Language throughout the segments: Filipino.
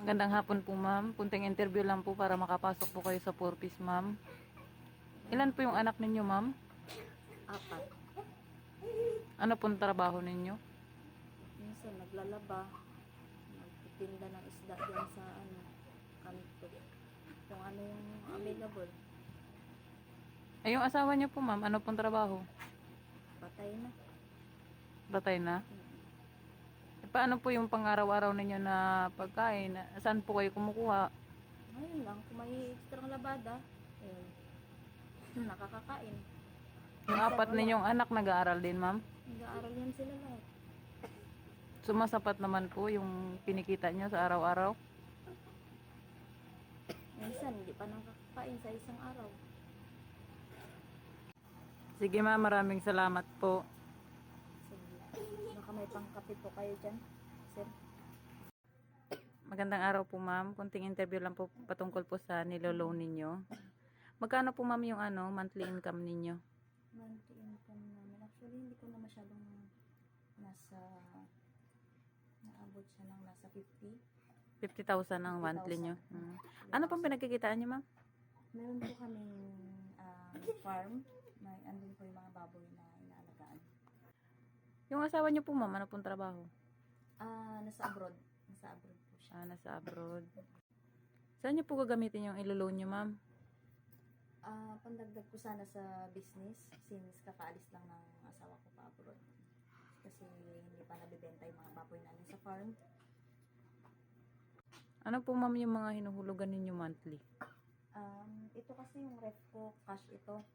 Magandang hapon po, ma'am. Punting interview lang po para makapasok po kayo sa Purpose, ma'am. Ilan po yung anak ninyo, ma'am? Apat. Ano pong trabaho ninyo? Minsan naglalaba, nagtitinda ng isda dyan sa kanto. Kung ano yung available, Ay, yung asawa niyo po, ma'am, ano pong trabaho? patay na. Batay na? E, paano po yung pang-araw-araw ninyo na pagkain? Saan po kayo kumukuha? Ngayon lang, kung may extra labada, eh, nakakakain. Yung apat ninyong anak nag-aaral din, ma'am? Nag-aaral yan sila lahat. Sumasapat naman po yung kinikita nyo sa araw-araw? Minsan, hindi pa nakakakain sa isang araw. Sige, ma'am, maraming salamat po. Sige. Baka may pangkape po kayo dyan, sir. Magandang araw po, ma'am. Kunting interview lang po patungkol po sa niloloan ninyo. Magkano po, ma'am, yung monthly income ninyo? Monthly income namin. Actually, hindi ko na masyadong naabot siya ng nasa 50. 50,000 ang monthly nyo. Ano pong pinagkikitaan nyo, ma'am? Meron po kaming farm. May andun po yung mga baboy na inaalagaan. Yung asawa nyo po, ma'am, ano pong trabaho? Nasa abroad. Nasa abroad po siya. Nasa abroad. Saan nyo po gagamitin yung iloloan nyo, ma'am? Pandagdag ko sana sa business since kakaalis lang ng asawa ko pa abroad. Kasi hindi pa nabibenta yung mga baboy namin sa farm. Ano po, ma'am, yung mga hinuhulugan ninyo monthly? Ito kasi yung ref ko, cash ito.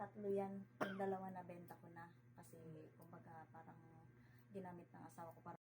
Tatlo yan. Yung dalawa na benta ko na. Kasi kumbaga parang ginamit ng asawa ko para